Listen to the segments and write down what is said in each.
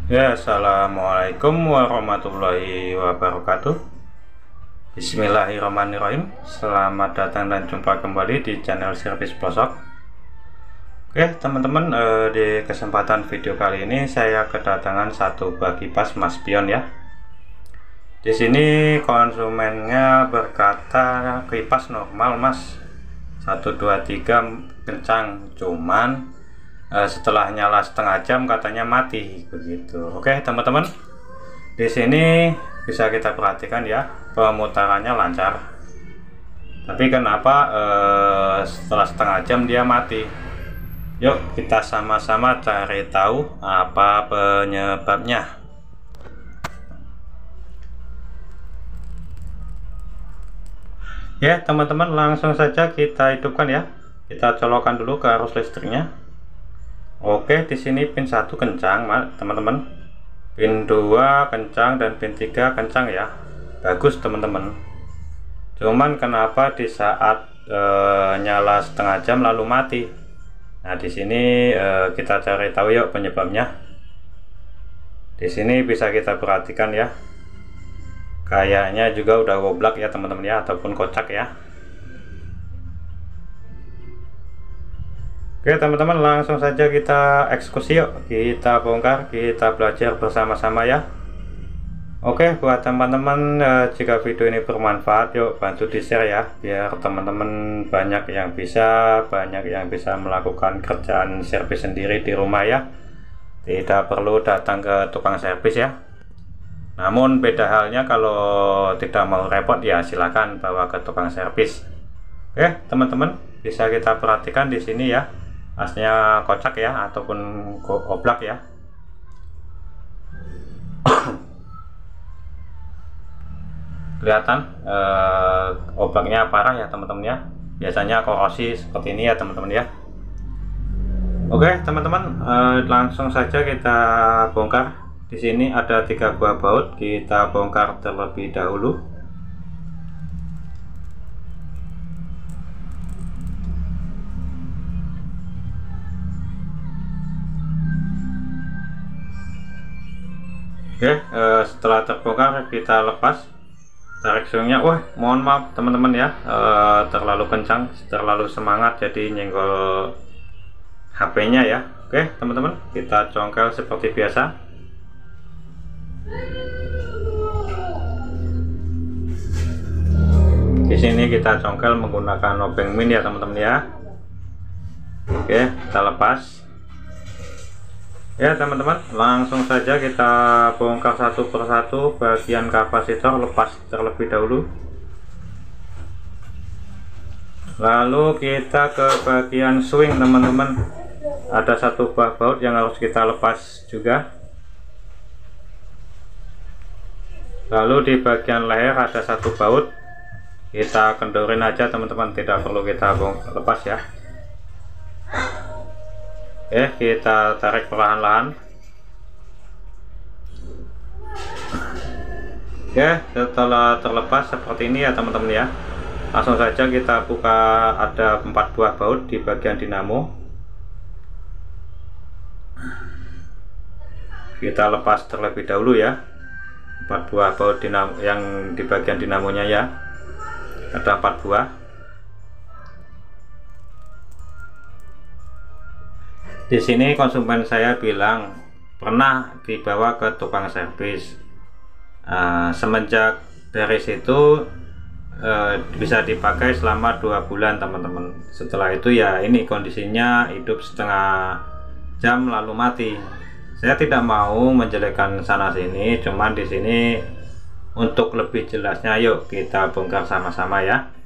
Ya, assalamualaikum warahmatullahi wabarakatuh. Bismillahirrahmanirrahim. Selamat datang dan jumpa kembali di channel Servis Pelosok. Oke, teman-teman, di kesempatan video kali ini saya kedatangan satu buah kipas Mas Pion ya. Di sini konsumennya berkata kipas normal Mas, 1 2 3 kencang, cuman setelah nyala setengah jam katanya mati begitu. Oke teman-teman, di sini bisa kita perhatikan ya, pemutarannya lancar, tapi kenapa setelah setengah jam dia mati? Yuk kita sama-sama cari tahu apa penyebabnya. Ya teman-teman, langsung saja kita hidupkan ya. Kita colokkan dulu ke arus listriknya. Oke, di sini pin 1 kencang, teman-teman. Pin 2 kencang dan pin 3 kencang ya. Bagus, teman-teman. Cuman kenapa di saat nyala setengah jam lalu mati? Nah, di sini kita cari tahu yuk penyebabnya. Di sini bisa kita perhatikan ya. Kayaknya juga udah goblak ya, teman-teman ya, ataupun kocak ya. Oke teman-teman, langsung saja kita eksekusi yuk, kita bongkar, kita belajar bersama-sama ya. Oke, buat teman-teman, jika video ini bermanfaat yuk bantu di share ya, biar teman-teman banyak yang bisa melakukan kerjaan servis sendiri di rumah ya. Tidak perlu datang ke tukang servis ya. Namun beda halnya kalau tidak mau repot ya, silakan bawa ke tukang servis. Oke teman-teman, bisa kita perhatikan di sini ya, asnya kocak ya, ataupun oblak ya. Kelihatan oblaknya parah ya teman-teman ya, biasanya korosi seperti ini ya teman-teman ya. Oke teman-teman, langsung saja kita bongkar. Di sini ada 3 buah baut, kita bongkar terlebih dahulu. Oke, setelah terbongkar kita lepas tarik siungnya. Wah, mohon maaf teman-teman ya, terlalu kencang, terlalu semangat jadi nyenggol HP-nya ya. Oke teman-teman, kita congkel seperti biasa. Di sini kita congkel menggunakan obeng min ya teman-teman ya. Oke, kita lepas. Ya teman-teman, langsung saja kita bongkar satu persatu bagian kapasitor, lepas terlebih dahulu. Lalu kita ke bagian swing teman-teman, ada 1 buah baut yang harus kita lepas juga. Lalu di bagian leher ada 1 baut, kita kendorin aja teman-teman, tidak perlu kita lepas ya. Oke, kita tarik perlahan-lahan. Oke, setelah terlepas seperti ini ya teman-teman ya, langsung saja kita buka, ada 4 buah baut di bagian dinamo. Kita lepas terlebih dahulu ya, 4 buah baut dinamo yang di bagian dinamonya ya, ada 4 buah. Di sini konsumen saya bilang pernah dibawa ke tukang servis. Semenjak dari situ bisa dipakai selama 2 bulan teman-teman. Setelah itu ya ini kondisinya hidup setengah jam lalu mati. Saya tidak mau menjelekkan sana sini, cuman di sini untuk lebih jelasnya yuk kita bongkar sama-sama ya,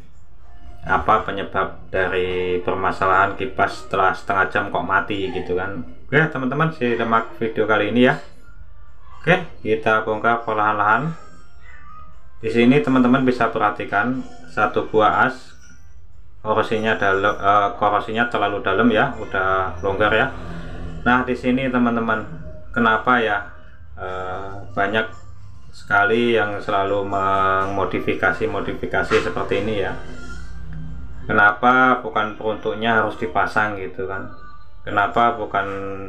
apa penyebab dari permasalahan kipas setelah setengah jam kok mati gitu kan. Oke teman-teman, simak video kali ini ya. Oke, kita bongkar perlahan-lahan. Di sini teman-teman bisa perhatikan 1 buah as, korosinya terlalu dalam ya, udah longgar ya. Nah di sini teman-teman, kenapa ya banyak sekali yang selalu memodifikasi seperti ini ya. Kenapa bukan peruntuknya harus dipasang gitu kan. kenapa bukan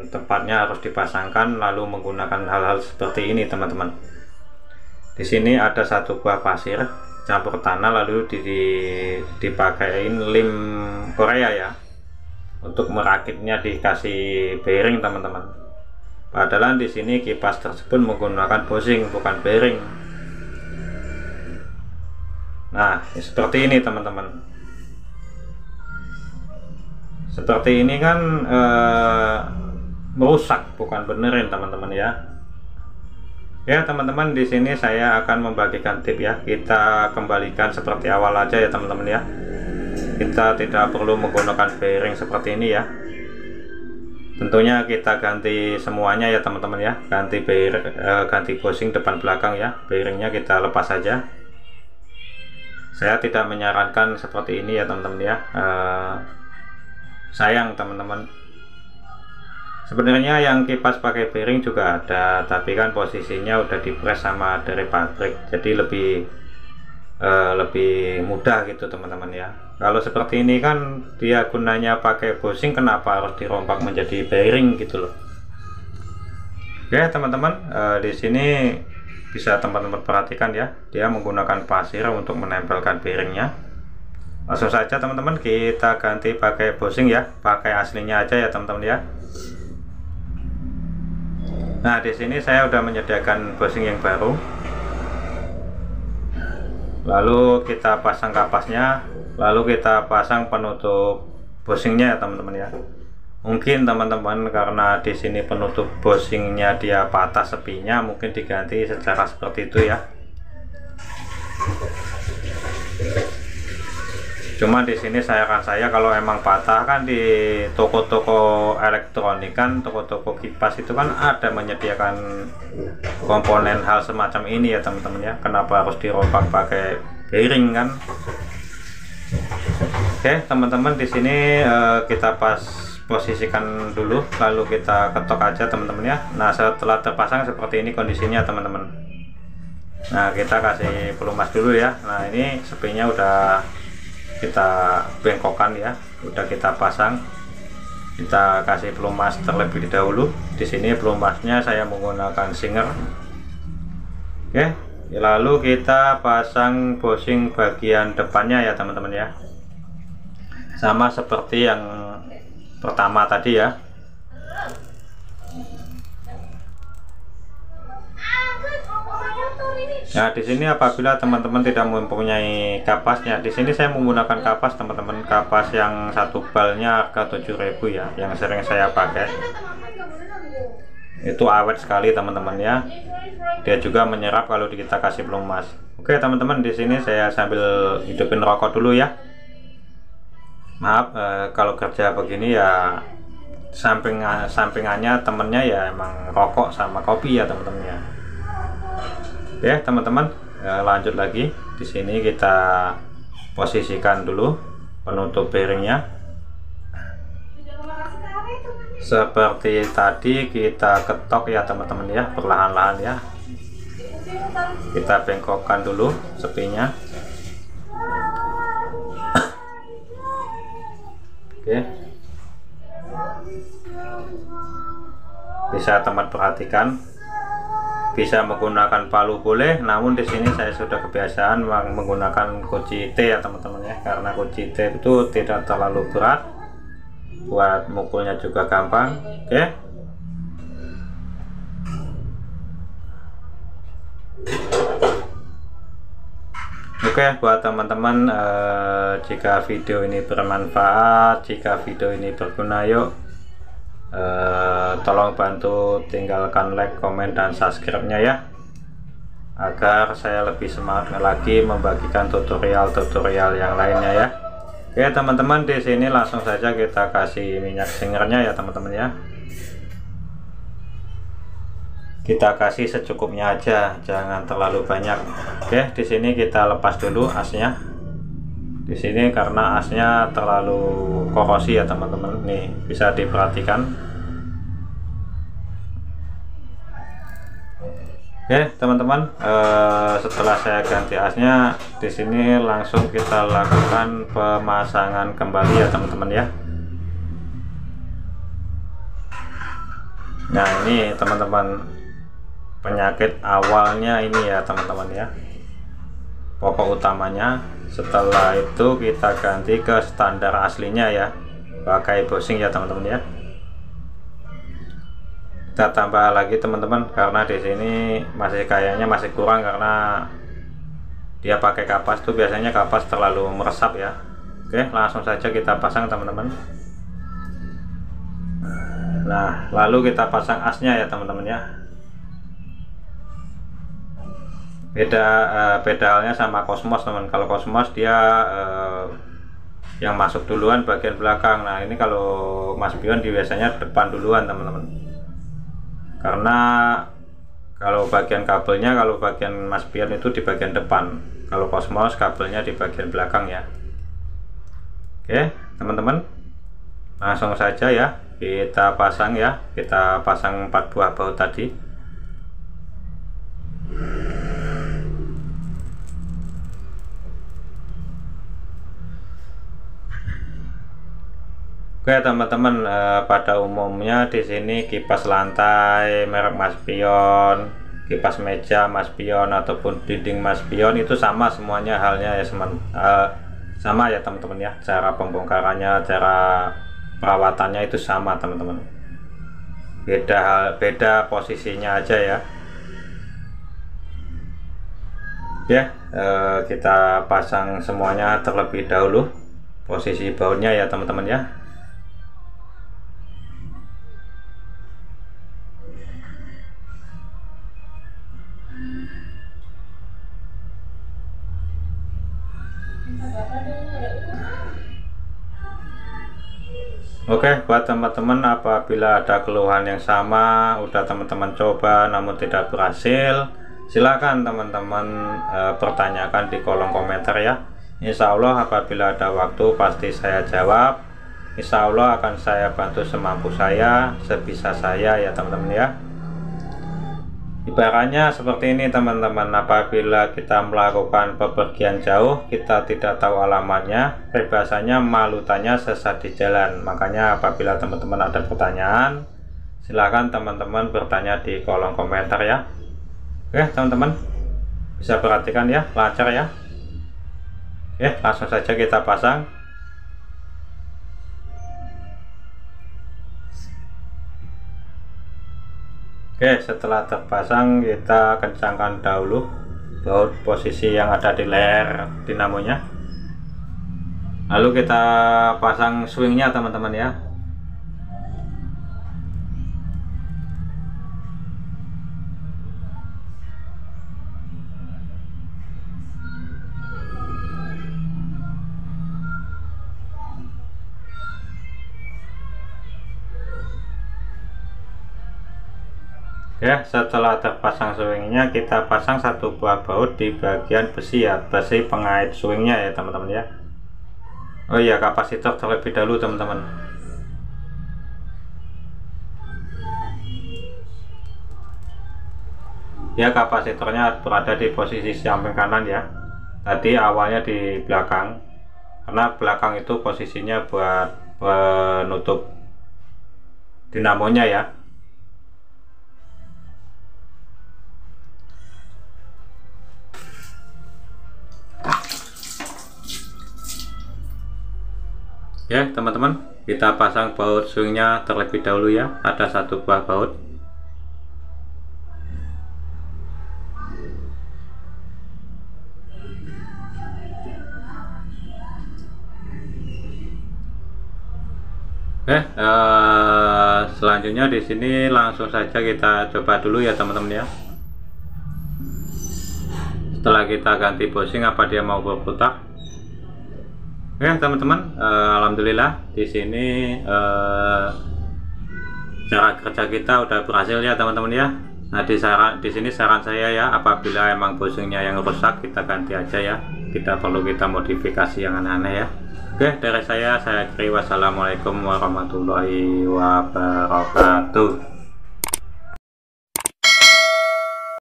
tempatnya harus dipasangkan lalu menggunakan hal-hal seperti ini teman-teman. Di sini ada satu buah pasir campur tanah lalu dipakein lem Korea ya, untuk merakitnya dikasih bearing teman-teman. Padahal di sini kipas tersebut menggunakan bushing bukan bearing. Nah seperti ini teman-teman, seperti ini kan merusak bukan benerin teman-teman ya. Ya teman-teman, di sini saya akan membagikan tip ya. Kita kembalikan seperti awal aja ya teman-teman ya. Kita tidak perlu menggunakan bearing seperti ini ya. Tentunya kita ganti semuanya ya teman-teman ya. Ganti bushing depan belakang ya. Bearingnya kita lepas saja. Saya tidak menyarankan seperti ini ya teman-teman ya. Sayang teman-teman. Sebenarnya yang kipas pakai bearing juga ada, tapi kan posisinya udah dipres sama dari pabrik, jadi lebih mudah gitu teman-teman ya. Kalau seperti ini kan dia gunanya pakai bushing, kenapa harus dirompak menjadi bearing gitu loh. Oke teman-teman, di sini bisa teman-teman perhatikan ya, dia menggunakan pasir untuk menempelkan bearingnya. Langsung saja teman-teman kita ganti pakai bushing ya, pakai aslinya aja ya teman-teman ya. Nah di sini saya udah menyediakan bushing yang baru, lalu kita pasang kapasnya, lalu kita pasang penutup bushingnya ya teman-teman ya. Mungkin teman-teman karena di sini penutup bushingnya dia patah sepinya, mungkin diganti secara seperti itu ya. Cuma di sini saya kalau emang patah kan di toko-toko elektronik kan, toko-toko kipas itu kan ada menyediakan komponen hal semacam ini ya teman-teman ya. Kenapa harus dirompak pakai bearing kan? Oke teman-teman, di sini kita posisikan dulu, lalu kita ketok aja teman-teman ya. Nah setelah terpasang seperti ini kondisinya teman-teman. Nah kita kasih pelumas dulu ya. Nah ini sepinya udah kita bengkokkan ya, udah kita pasang. Kita kasih pelumas terlebih dahulu. Di sini pelumasnya saya menggunakan Singer. Oke, lalu kita pasang bushing bagian depannya ya teman-teman ya, sama seperti yang pertama tadi ya. Nah di sini apabila teman-teman tidak mempunyai kapasnya, di sini saya menggunakan kapas teman-teman, kapas yang satu balnya harga 7.000 ya, yang sering saya pakai. Itu awet sekali teman-teman ya. Dia juga menyerap kalau kita kasih pelumas. Oke teman-teman, di sini saya sambil hidupin rokok dulu ya. Maaf kalau kerja begini ya, sampingannya temennya ya emang rokok sama kopi ya teman-teman ya. Ya teman-teman, lanjut lagi. Di sini kita posisikan dulu penutup bearingnya seperti tadi, kita ketok ya teman-teman ya, perlahan-lahan ya. Kita bengkokkan dulu sepinya. Oke, bisa teman perhatikan. Bisa menggunakan palu boleh, namun di sini saya sudah kebiasaan menggunakan kunci T ya teman-teman ya, karena kunci T itu tidak terlalu berat, buat mukulnya juga gampang. Oke, buat teman-teman, jika video ini bermanfaat, jika video ini berguna, yuk tolong bantu tinggalkan like, komen, dan subscribe-nya ya, agar saya lebih semangat lagi membagikan tutorial-tutorial yang lainnya ya. Oke teman-teman, di sini langsung saja kita kasih minyak singernya ya teman-teman ya. Kita kasih secukupnya aja, jangan terlalu banyak. Oke, di sini kita lepas dulu asnya. Di sini karena asnya terlalu korosi ya teman-teman, nih bisa diperhatikan. Oke teman-teman, setelah saya ganti asnya, di sini langsung kita lakukan pemasangan kembali ya teman-teman ya. Nah ini teman-teman, penyakit awalnya ini ya teman-teman ya, pokok utamanya. Setelah itu kita ganti ke standar aslinya ya, pakai bushing ya teman-teman ya. Kita tambah lagi teman-teman, karena di sini masih kayaknya masih kurang, karena dia pakai kapas tuh biasanya kapas terlalu meresap ya. Oke, langsung saja kita pasang teman-teman. Nah lalu kita pasang asnya ya teman-teman ya. Beda pedalnya sama Cosmos teman. Kalau Cosmos dia yang masuk duluan bagian belakang. Nah ini kalau Mas Pion biasanya depan duluan teman-teman, karena kalau bagian kabelnya, kalau bagian Mas Pion itu di bagian depan, kalau Cosmos kabelnya di bagian belakang ya. Oke teman-teman, langsung saja ya kita pasang ya. Kita pasang 4 buah baut tadi. Oke teman-teman, pada umumnya di sini kipas lantai merek Mas Pion, kipas meja Mas Pion ataupun dinding Mas Pion itu sama semuanya halnya ya sama ya teman-teman ya. Cara pembongkarannya, cara perawatannya itu sama teman-teman. Beda posisinya aja ya. Ya, kita pasang semuanya terlebih dahulu posisi bautnya ya teman-teman ya. Oke, buat teman-teman apabila ada keluhan yang sama, udah teman-teman coba namun tidak berhasil, silakan teman-teman pertanyakan di kolom komentar ya. Insya Allah apabila ada waktu pasti saya jawab. Insya Allah akan saya bantu semampu saya, sebisa saya ya teman-teman ya. Ibaratnya seperti ini teman-teman, apabila kita melakukan bepergian jauh kita tidak tahu alamatnya, peribahasanya malu tanya sesat di jalan. Makanya apabila teman-teman ada pertanyaan, silahkan teman-teman bertanya di kolom komentar ya. Oke teman-teman, bisa perhatikan ya, lancar ya. Oke, langsung saja kita pasang. Oke, setelah terpasang kita kencangkan dahulu baut posisi yang ada di leher dinamonya. Lalu kita pasang swingnya teman-teman ya. Ya, setelah terpasang swingnya kita pasang 1 buah baut di bagian besi ya, besi pengait swingnya ya teman-teman ya. Oh iya, kapasitor terlebih dahulu teman-teman. Ya, kapasitornya berada di posisi samping kanan ya. Tadi awalnya di belakang, karena belakang itu posisinya buat penutup dinamonya ya. Ya teman-teman, kita pasang baut swingnya terlebih dahulu ya. Ada 1 buah baut. Selanjutnya di sini langsung saja kita coba dulu ya teman-teman ya. Setelah kita ganti bushing, apa dia mau berputar? Oke teman-teman, alhamdulillah di sini cara kerja kita udah berhasil ya teman-teman ya. Nah di sini saran saya ya, apabila emang bushingnya yang rusak kita ganti aja ya, tidak perlu kita modifikasi yang aneh-aneh ya. Oke, dari saya akhiri. Wassalamualaikum warahmatullahi wabarakatuh.